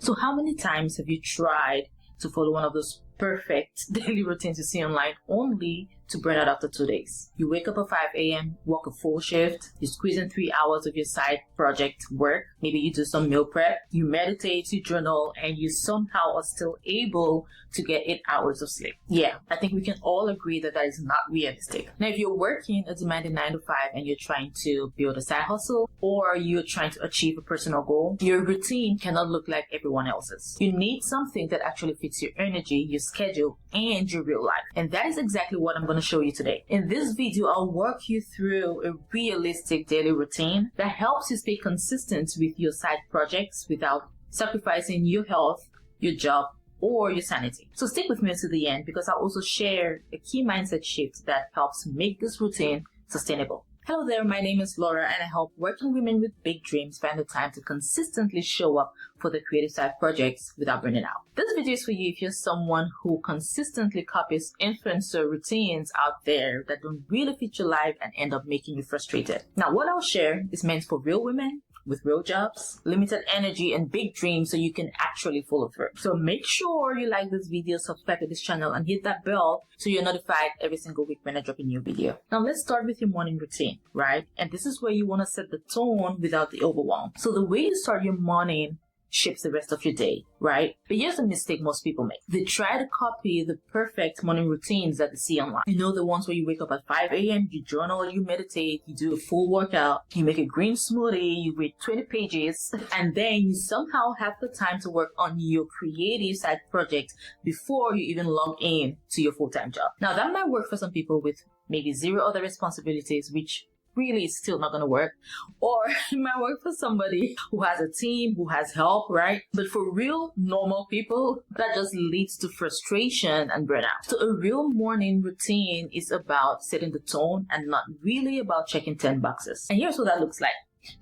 So how many times have you tried to follow one of those perfect daily routines you see online only to burn out after 2 days? You wake up at 5 a.m., work a full shift, you squeeze in 3 hours of your side project work, maybe you do some meal prep, you meditate, you journal, and you somehow are still able to get 8 hours of sleep. Yeah, I think we can all agree that that is not realistic. Now, if you're working a demanding 9 to 5 and you're trying to build a side hustle, or you're trying to achieve a personal goal, your routine cannot look like everyone else's. You need something that actually fits your energy, your schedule, and your real life. And that is exactly what I'm going to show you today. In this video, I'll walk you through a realistic daily routine that helps you stay consistent with your side projects without sacrificing your health, your job, or your sanity. So stick with me to the end, because I'll also share a key mindset shift that helps make this routine sustainable. Hello there, my name is Laura, and I help working women with big dreams find the time to consistently show up for their creative side projects without burning out. This video is for you if you're someone who consistently copies influencer routines out there that don't really fit your life and end up making you frustrated. Now, what I'll share is meant for real women with real jobs, limited energy, and big dreams, so you can actually follow through. So make sure you like this video, subscribe to this channel, and hit that bell so you're notified every single week when I drop a new video. Now let's start with your morning routine, right? And this is where you want to set the tone without the overwhelm. So the way you start your morning shapes the rest of your day, right? But here's a mistake most people make. They try to copy the perfect morning routines that they see online. You know, the ones where you wake up at 5 a.m., you journal, you meditate, you do a full workout, you make a green smoothie, you read 20 pages, and then you somehow have the time to work on your creative side project before you even log in to your full-time job. Now, that might work for some people with maybe zero other responsibilities, which really is still not going to work. Or it might work for somebody who has a team, who has help, right? But for real normal people, that just leads to frustration and burnout. So a real morning routine is about setting the tone and not really about checking 10 boxes. And here's what that looks like.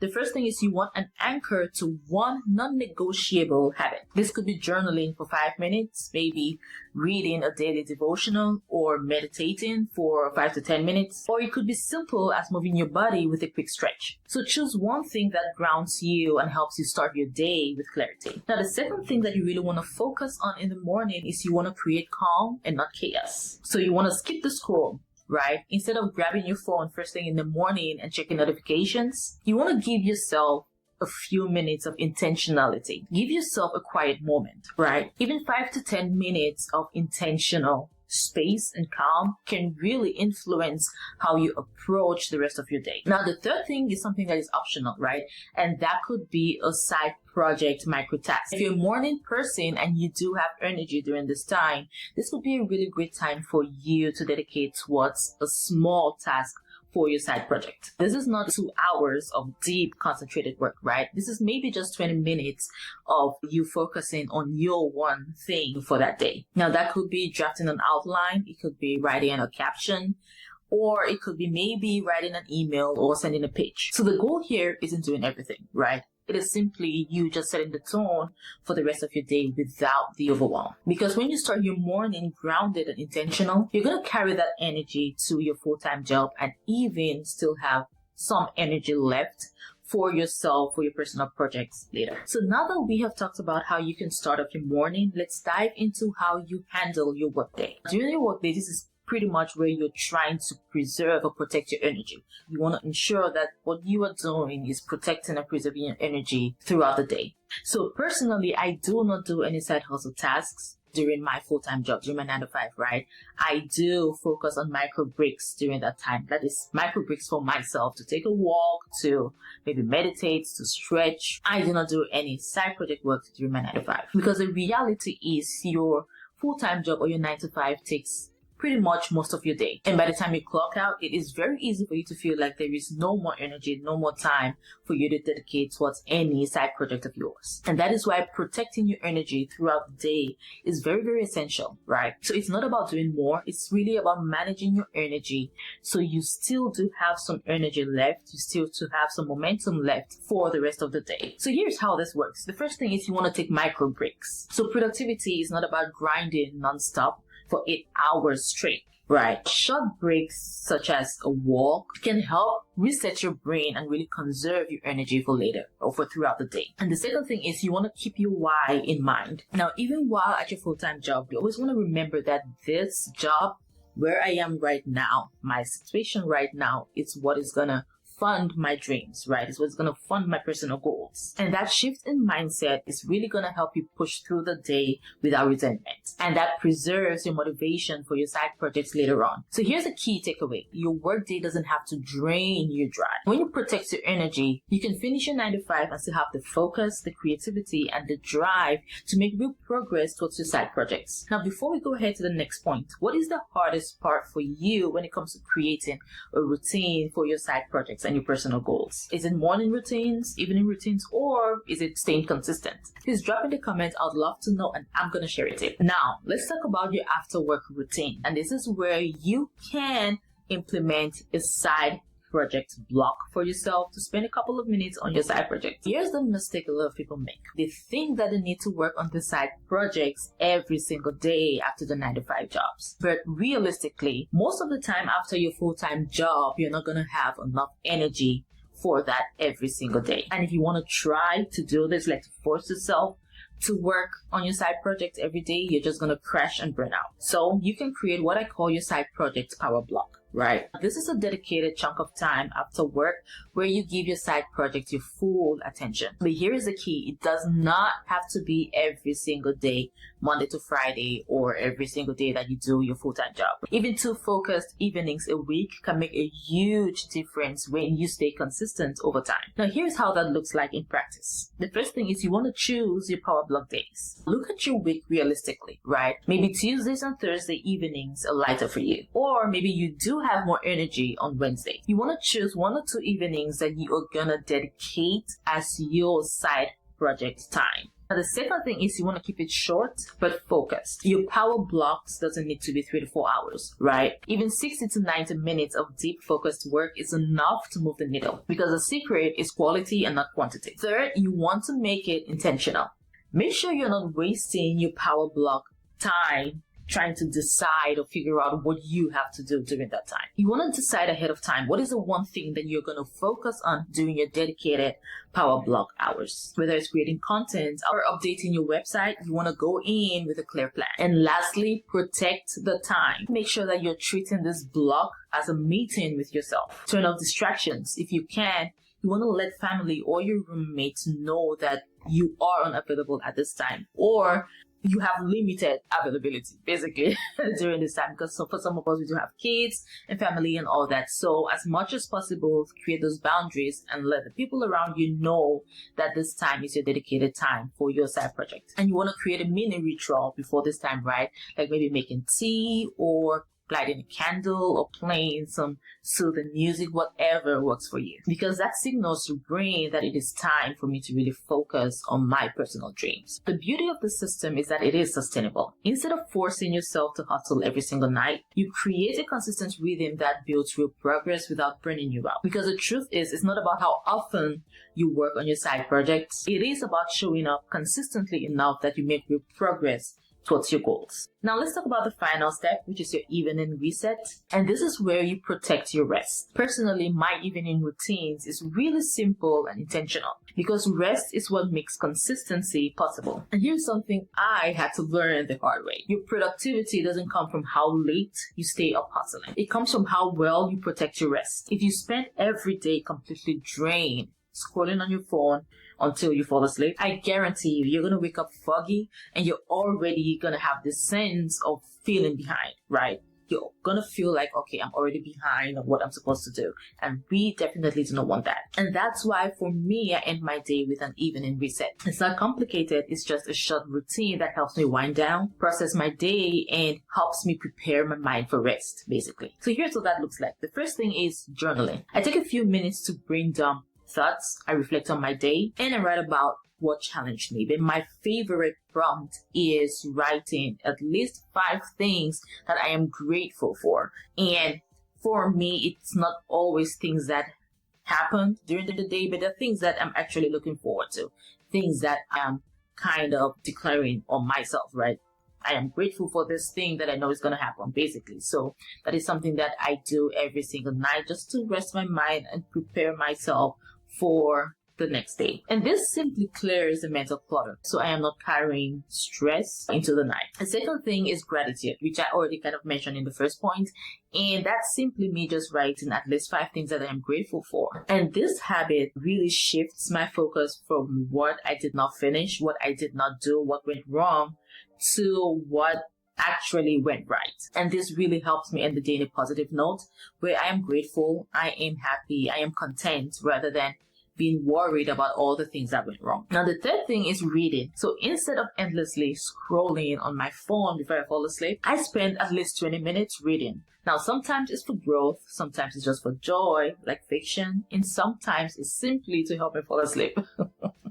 The first thing is you want an anchor to one non-negotiable habit. This could be journaling for 5 minutes, maybe reading a daily devotional, or meditating for 5 to 10 minutes. Or it could be simple as moving your body with a quick stretch. So choose one thing that grounds you and helps you start your day with clarity. Now, the second thing that you really want to focus on in the morning is you want to create calm and not chaos. So you want to skip the scroll, right? Instead of grabbing your phone first thing in the morning and checking notifications, you want to give yourself a few minutes of intentionality. Give yourself a quiet moment, right? Even 5 to 10 minutes of intentional space and calm can really influence how you approach the rest of your day. Now, the third thing is something that is optional, right? And that could be a side project micro task. If you're a morning person and you do have energy during this time, this would be a really great time for you to dedicate towards a small task for your side project. This is not 2 hours of deep concentrated work, right? This is maybe just 20 minutes of you focusing on your one thing for that day. Now, that could be drafting an outline, it could be writing a caption, or it could be maybe writing an email or sending a pitch. So the goal here isn't doing everything, right? It is simply you just setting the tone for the rest of your day without the overwhelm. Because when you start your morning grounded and intentional, you're going to carry that energy to your full-time job and even still have some energy left for yourself, for your personal projects later. So now that we have talked about how you can start off your morning, let's dive into how you handle your workday. During your workday, this is pretty much where you're trying to preserve or protect your energy. You want to ensure that what you are doing is protecting and preserving your energy throughout the day. So personally, I do not do any side hustle tasks during my full-time job, during my 9 to 5, right? I do focus on micro breaks during that time. That is micro breaks for myself to take a walk, to maybe meditate, to stretch. I do not do any side project work during my 9 to 5 because the reality is your full-time job or your 9 to 5 takes pretty much most of your day. And by the time you clock out, it is very easy for you to feel like there is no more energy, no more time for you to dedicate towards any side project of yours. And that is why protecting your energy throughout the day is very, very essential, right? So it's not about doing more. It's really about managing your energy so you still do have some energy left. You still do have some momentum left for the rest of the day. So here's how this works. The first thing is you want to take micro breaks. So productivity is not about grinding nonstop for 8 hours straight. right? Short breaks such as a walk can help reset your brain and really conserve your energy for later or for throughout the day. And the second thing is you want to keep your why in mind. Now, even while at your full-time job, you always want to remember that this job, where I am right now, my situation right now, is what is going to fund my dreams, right? It's what's going to fund my personal goals. And that shift in mindset is really going to help you push through the day without resentment. And that preserves your motivation for your side projects later on. So here's a key takeaway. Your workday doesn't have to drain you dry. When you protect your energy, you can finish your 9 to 5 and still have the focus, the creativity, and the drive to make real progress towards your side projects. Now, before we go ahead to the next point, what is the hardest part for you when it comes to creating a routine for your side projects and your personal goals? Is it morning routines, evening routines, or is it staying consistent? Please drop in the comments. I'd love to know, and I'm going to share it. Now, let's talk about your after work routine. And this is where you can implement a side project block for yourself to spend a couple of minutes on your side project. Here's the mistake a lot of people make. They think that they need to work on the side projects every single day after the 9 to 5 jobs. But realistically, most of the time after your full-time job, you're not going to have enough energy for that every single day. And if you want to try to do this, like to force yourself to work on your side project every day, you're just going to crash and burn out. So you can create what I call your side project power block. Right? This is a dedicated chunk of time after work where you give your side project your full attention. But here is the key. It does not have to be every single day, Monday to Friday, or every single day that you do your full-time job. Even 2 focused evenings a week can make a huge difference when you stay consistent over time. Now, here's how that looks like in practice. The first thing is you want to choose your power block days. Look at your week realistically, right? Maybe Tuesdays and Thursday evenings are lighter for you. Or maybe you do have more energy on Wednesday. You want to choose 1 or 2 evenings that you are gonna dedicate as your side project time. Now, the second thing is you want to keep it short but focused. Your power blocks doesn't need to be 3 to 4 hours, right? Even 60 to 90 minutes of deep focused work is enough to move the needle, because the secret is quality and not quantity. Third, you want to make it intentional. Make sure you're not wasting your power block time trying to decide or figure out what you have to do during that time. You want to decide ahead of time what is the one thing that you're going to focus on during your dedicated power block hours. Whether it's creating content or updating your website, you want to go in with a clear plan. And lastly, protect the time. Make sure that you're treating this block as a meeting with yourself. Turn off distractions. If you can, you want to let family or your roommates know that you are unavailable at this time, or you have limited availability basically during this time, because for some of us, we do have kids and family and all that. So as much as possible, create those boundaries and let the people around you know that this time is your dedicated time for your side project. And you want to create a mini ritual before this time, right? Like maybe making tea or lighting a candle or playing some soothing music, whatever works for you. Because that signals your brain that it is time for me to really focus on my personal dreams. The beauty of the system is that it is sustainable. Instead of forcing yourself to hustle every single night, you create a consistent rhythm that builds real progress without burning you out. Because the truth is, it's not about how often you work on your side projects. It is about showing up consistently enough that you make real progress towards your goals. Now let's talk about the final step, which is your evening reset. And this is where you protect your rest. Personally, my evening routines is really simple and intentional, because rest is what makes consistency possible. And here's something I had to learn the hard way. Your productivity doesn't come from how late you stay up hustling. It comes from how well you protect your rest. If you spend every day completely drained, scrolling on your phone until you fall asleep, I guarantee you're going to wake up foggy, and you're already going to have this sense of feeling behind, right? You're going to feel like, okay, I'm already behind on what I'm supposed to do. And we definitely do not want that. And that's why for me, I end my day with an evening reset. It's not complicated. It's just a short routine that helps me wind down, process my day, and helps me prepare my mind for rest, basically. So here's what that looks like. The first thing is journaling. I take a few minutes to brain dump thoughts. I reflect on my day, and I write about what challenged me. But my favorite prompt is writing at least 5 things that I am grateful for. And for me, it's not always things that happened during the day, but the things that I'm actually looking forward to, things that I'm kind of declaring on myself, right? I am grateful for this thing that I know is going to happen, basically. So that is something that I do every single night just to rest my mind and prepare myself for the next day. And this simply clears the mental clutter, so I am not carrying stress into the night. The second thing is gratitude, which I already kind of mentioned in the first point, and that's simply me just writing at least 5 things that I am grateful for. And this habit really shifts my focus from what I did not finish, what I did not do, what went wrong, to what actually went right. And this really helps me end the day in a positive note, where I am grateful, I am happy, I am content, rather than being worried about all the things that went wrong. Now, the third thing is reading. So instead of endlessly scrolling on my phone before I fall asleep, I spend at least 20 minutes reading. Now, sometimes it's for growth, sometimes it's just for joy, like fiction, and sometimes it's simply to help me fall asleep.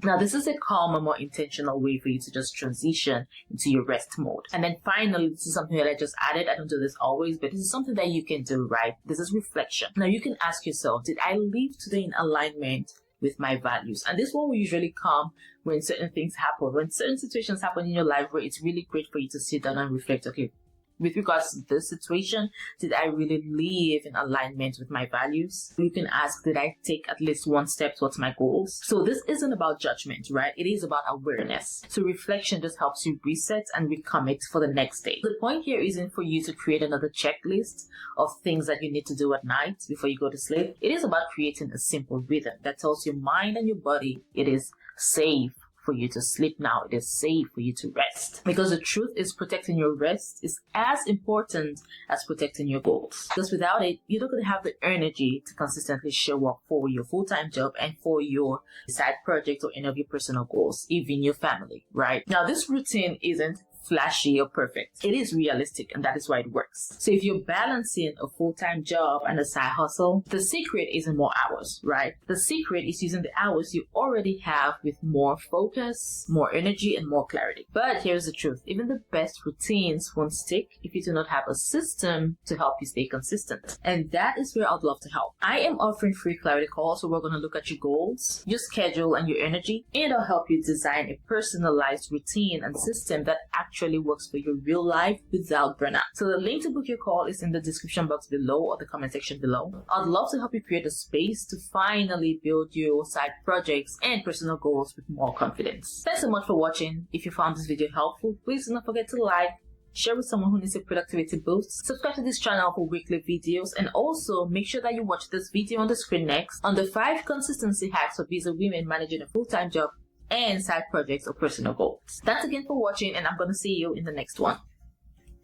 Now, this is a calmer, more intentional way for you to just transition into your rest mode. And then finally, this is something that I just added. I don't do this always, but this is something that you can do, right? This is reflection. Now, you can ask yourself, did I live today in alignment with my values? And this one will usually come when certain things happen, when certain situations happen in your life where it's really great for you to sit down and reflect, okay, with regards to this situation, did I really live in alignment with my values? You can ask, did I take at least one step towards my goals? So this isn't about judgment, right? It is about awareness. So reflection just helps you reset and recommit for the next day. The point here isn't for you to create another checklist of things that you need to do at night before you go to sleep. It is about creating a simple rhythm that tells your mind and your body it is safe for you to sleep now. It is safe for you to rest. Because the truth is, protecting your rest is as important as protecting your goals. Because without it, you're not going to have the energy to consistently show up for your full-time job and for your side project or any of your personal goals, even your family, right? Now, this routine isn't flashy or perfect. It is realistic, and that is why it works. So if you're balancing a full-time job and a side hustle, the secret isn't more hours, right? The secret is using the hours you already have with more focus, more energy, and more clarity. But here's the truth. Even the best routines won't stick if you do not have a system to help you stay consistent. And that is where I'd love to help. I am offering free clarity calls, so we're going to look at your goals, your schedule, and your energy, and I'll help you design a personalized routine and system that actually works for your real life without burnout. So the link to book your call is in the description box below or the comment section below. I'd love to help you create a space to finally build your side projects and personal goals with more confidence. Thanks so much for watching. If you found this video helpful, please do not forget to like, share with someone who needs a productivity boost, subscribe to this channel for weekly videos, and also make sure that you watch this video on the screen next on the 5 consistency hacks for busy women managing a full-time job and side projects or personal goals. Thanks again for watching, and I'm going to see you in the next one.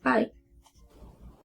Bye.